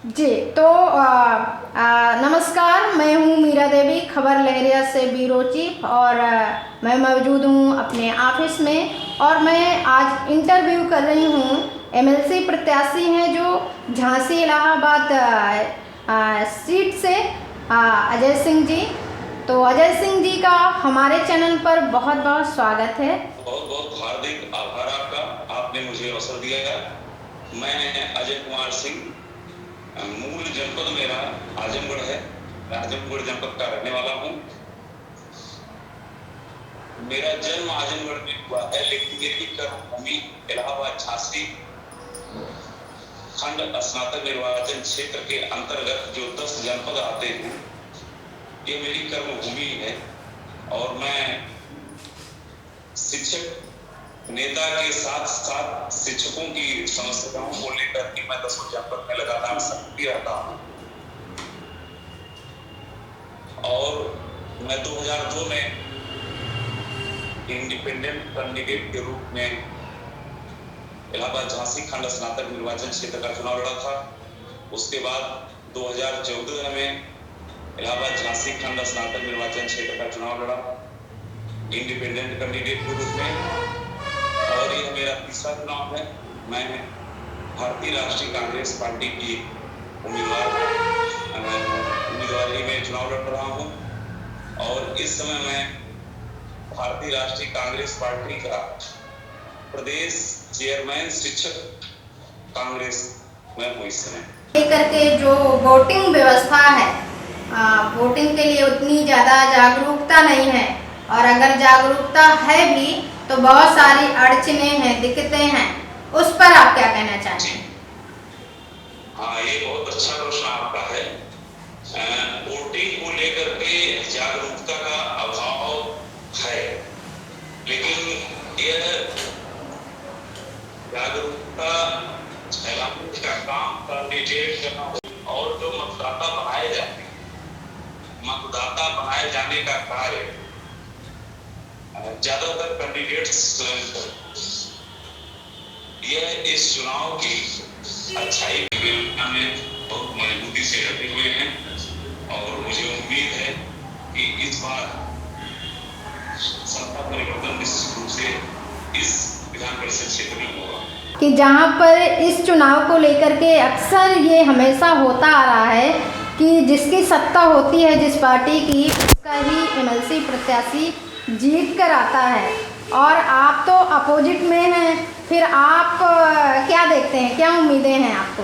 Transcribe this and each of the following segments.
जी तो नमस्कार, मैं हूँ मीरा देवी, खबर लहरिया से ब्यूरो चीफ। और मैं मौजूद हूँ अपने ऑफिस में और मैं आज इंटरव्यू कर रही हूँ एमएलसी प्रत्याशी हैं जो झांसी इलाहाबाद सीट से अजय सिंह जी। तो अजय सिंह जी का हमारे चैनल पर बहुत बहुत स्वागत है। बहुत बहुत हार्दिक आभार आपका, आपने मुझे अवसर दिया है। मैं अजय कुमार सिंह, मूल जनपद मेरा आजमगढ़ है, आजमगढ़ जनपद का रहने वाला हूँ। मेरा जन्म आजमगढ़ में हुआ है, लेकिन मेरी कर्मभूमि इलाहाबाद झांसी खंड स्नातक निर्वाचन क्षेत्र के अंतर्गत जो 10 जनपद आते हैं, ये मेरी कर्मभूमि है। और मैं शिक्षक नेता के साथ साथ शिक्षकों की समस्याओं को लेकर के मैं 10 जनपद में लगातार सक्रिय रहता हूँ। और मैं 2002 में इंडिपेंडेंट कैंडिडेट के रूप में इलाहाबाद झांसी खंड स्नातक निर्वाचन क्षेत्र का चुनाव लड़ा था। उसके बाद 2014 में इलाहाबाद झांसी खंड स्नातक निर्वाचन क्षेत्र का चुनाव लड़ा इंडिपेंडेंट कैंडिडेट के रूप में। और यह मेरा तीसरा चुनाव है। मैं भारतीय राष्ट्रीय कांग्रेस पार्टी की उम्मीदवारी में चुनाव लड़ रहा हूं। और इस समय मैं भारतीय राष्ट्रीय कांग्रेस पार्टी का प्रदेश चेयरमैन शिक्षक कांग्रेस में हूँ इस समय। लेकर के जो वोटिंग व्यवस्था है, वोटिंग के लिए उतनी ज़्यादा जागरूकता नहीं है, और अगर जागरूकता है भी तो बहुत सारी अड़चनें हैं, दिक्कतें हैं। उस पर आप क्या कहना चाहते हैं? हाँ, ये बहुत अच्छा प्रश्न आपका है। वोटिंग को लेकर के जागरूकता का अभाव है, लेकिन यह जागरूकता फैलाने का काम कैंडिडेट करना और जो मतदाता बनाए जाते हैं, मतदाता बनाए जाने का कार्य ज्यादातर कैंडिडेट्स यह इस चुनाव की अच्छाई में बहुत मजबूती से डटे हुए हैं। और मुझे उम्मीद है कि इस बार सत्ता परिवर्तन निश्चित रूप से इस विधान परिषद क्षेत्र में होगा। कि जहां पर इस चुनाव को लेकर के अक्सर ये हमेशा होता आ रहा है कि जिसकी सत्ता होती है जिस पार्टी की, उसका ही एमएलसी प्रत्याशी जीत कर आता है। और आप तो अपोजिट में हैं, फिर आप क्या देखते हैं, क्या उम्मीदें हैं आपको?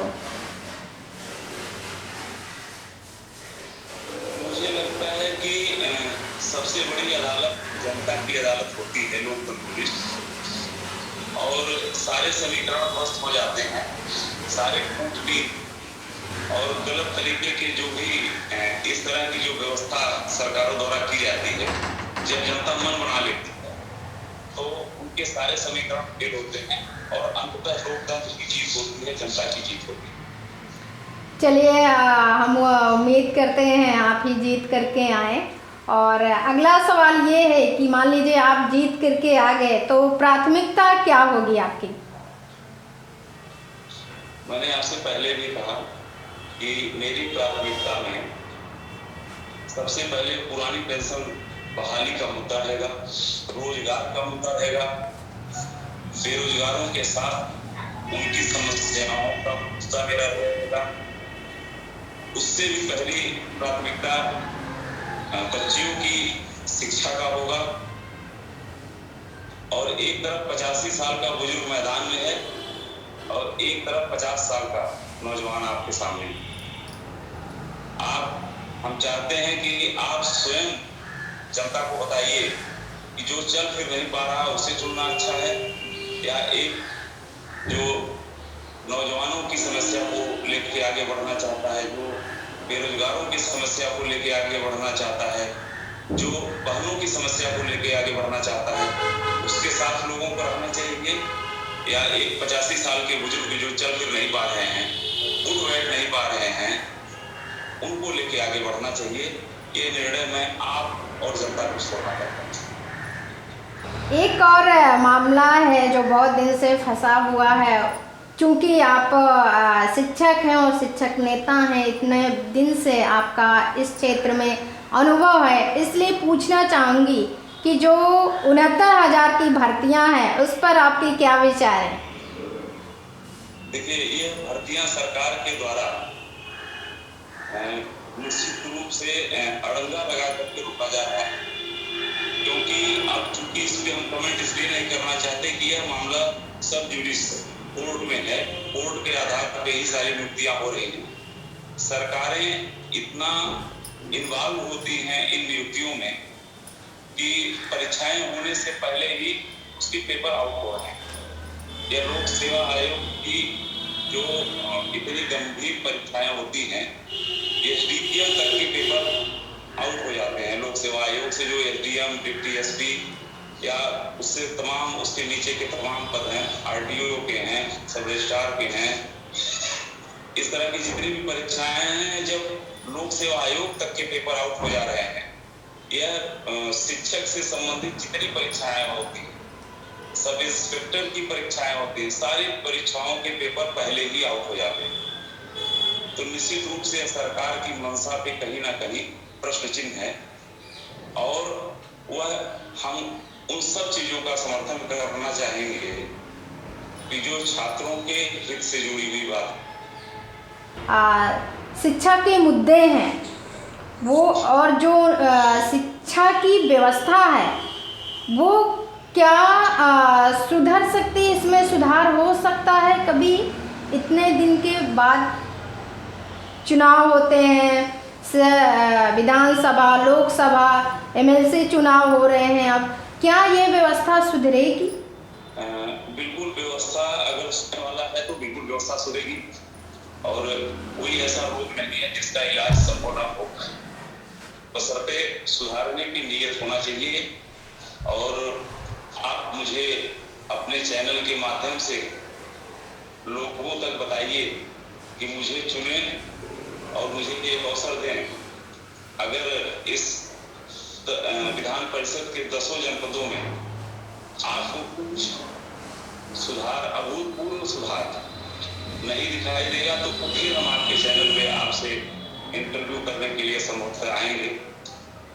मुझे लगता है कि सबसे बड़ी अदालत जनता की अदालत होती है, लोकतंत्र की। और सारे समीकरण ध्वस्त हो जाते हैं, सारे कूटनीति और गलत तरीके के जो भी इस तरह की जो व्यवस्था सरकारों द्वारा की जाती है, जब जनता मन बना लेती है तो उनके सारे समीकरण फेल होते हैं और अंततः लोकतंत्र की जीत होती है, जनता की जीत होती है। चलिए, हम उम्मीद करते हैं आप ही जीत करके आए। और अगला सवाल ये है कि मान लीजिए आप जीत करके आ गए तो प्राथमिकता क्या होगी आपकी? मैंने आपसे पहले भी कहा कि मेरी प्राथमिकता में सबसे पहले पुरानी पेंशन बहाली का मुद्दा रहेगा, रोजगार का मुद्दा रहेगा, बेरोजगारों के साथ उनकी समस्याओं का मुद्दा मेरा रहेगा। उससे भी पहली प्राथमिकता बच्चियों की शिक्षा का होगा। और एक तरफ 85 साल का बुजुर्ग मैदान में है और एक तरफ 50 साल का नौजवान आपके सामने। हम चाहते हैं कि आप स्वयं जनता को बताइए कि जो चल फिर नहीं पा रहा उसे चुनना अच्छा है, या एक जो नौजवानों की समस्या को लेकर आगे बढ़ना चाहता है, जो बेरोजगारों की समस्या को लेकर आगे बढ़ना चाहता है, जो बहनों की समस्या को लेकर आगे बढ़ना चाहता है, उसके साथ लोगों को रहना चाहिए। या एक 85 साल के बुजुर्ग जो चल फिर नहीं पा रहे हैं, उठ बैठ नहीं पा रहे हैं, उनको लेके आगे बढ़ना चाहिए। ये निर्णय मैं आप और जनता को सौंपना चाहता हूँ। एक और मामला है जो बहुत दिन से फंसा हुआ है चूँकि आप शिक्षक हैं और शिक्षक नेता हैं, इतने दिन से आपका इस क्षेत्र में अनुभव है, इसलिए पूछना चाहूँगी कि जो 69,000 की भर्तियां हैं उस पर आपके क्या विचार हैं? देखिए, ये भर्तियां सरकार के द्वारा निश्चित रूप से अड़ंगा लगा करके रोका जा रहा है, क्योंकि अब चूंकि इसलिए हम कमेंट इसलिए नहीं करना चाहते कि यह मामला सब जुडिस कोर्ट में है, कोर्ट के आधार पर ही सारी नियुक्तियां हो रही हैं। सरकारें इतना इन्वॉल्व होती हैं इन नियुक्तियों में कि परीक्षाएं होने से पहले ही उसकी पेपर आउट हो रहे हैं। यह लोक सेवा आयोग की जो इतनी गंभीर परीक्षाएं होती हैं, एसडीएम तक के पेपर आउट हो जाते हैं। लोक सेवा आयोग से जो एसडीएम, डिप्टी एसपी या उससे तमाम उसके नीचे के तमाम पद हैं, आरटीओ के हैं, सब रजिस्ट्रार के हैं, इस तरह की जितनी भी परीक्षाएं हैं, जब लोक सेवा आयोग तक के पेपर आउट हो जा रहे हैं, यह शिक्षक से संबंधित जितनी परीक्षाएं होती हैं, सब इंस्पेक्टर की परीक्षाएं होती हैं, सारी परीक्षाओं के पेपर पहले ही आउट हो जाते हैं। तो निश्चित रूप से सरकार की मंशा पे कहीं ना कहीं प्रश्न चिन्ह है, और वह हम उन सब चीजों का समर्थन करना चाहेंगे कि जो छात्रों के हित से जुड़ी हुई बात, शिक्षा के मुद्दे हैं वो, और जो शिक्षा की व्यवस्था है वो क्या सुधर सकती है, इसमें सुधार हो सकता है? कभी इतने दिन के बाद चुनाव होते हैं, विधानसभा, लोकसभा, एमएलसी चुनाव हो रहे हैं, अब क्या ये व्यवस्था सुधरेगी? बिल्कुल, व्यवस्था अगर सुधरने वाला है तो बिल्कुल व्यवस्था सुधरेगी, और कोई ऐसा रोग नहीं है जिसका इलाज संपूर्ण हो, बशर्ते सुधारने की नीयत होना चाहिए। और आप मुझे अपने चैनल के माध्यम से लोगों तक बताइए कि मुझे चुनें और मुझे ये अवसर दें। अगर इस विधान परिषद के 10 जनपदों में आपको कुछ सुधार, अभूतपूर्व सुधार नहीं दिखाई देगा तो फिर हम आपके चैनल पे आपसे इंटरव्यू करने के लिए संभवतः आएंगे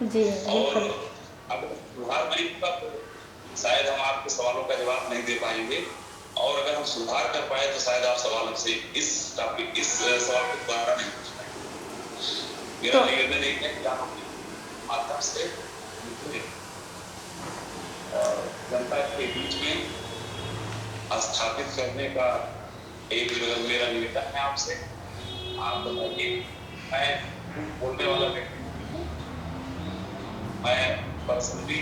जी। और अब सुधार नहीं होगा तो शायद हम आपके सवालों का जवाब नहीं दे पाएंगे, और अगर हम सुधार कर पाए तो शायद आप सवाल हमसे इस सवाल को दोबारा नहीं पूछ पाएंगे। मेरा निवेदन है कि आप अपने माध्यम से जनता के बीच में स्थापित करने का एक मेरा निवेदन है आपसे। आप बताइए, मैं बोलने वाला व्यक्ति हूँ, मैं पर्सनली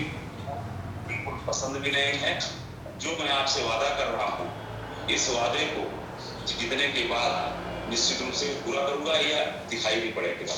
बिल्कुल पसंद भी नहीं है। जो मैं आपसे वादा कर रहा हूँ, इस वादे को जीतने के बाद निश्चित रूप से पूरा करूंगा, या दिखाई भी पड़ेगा।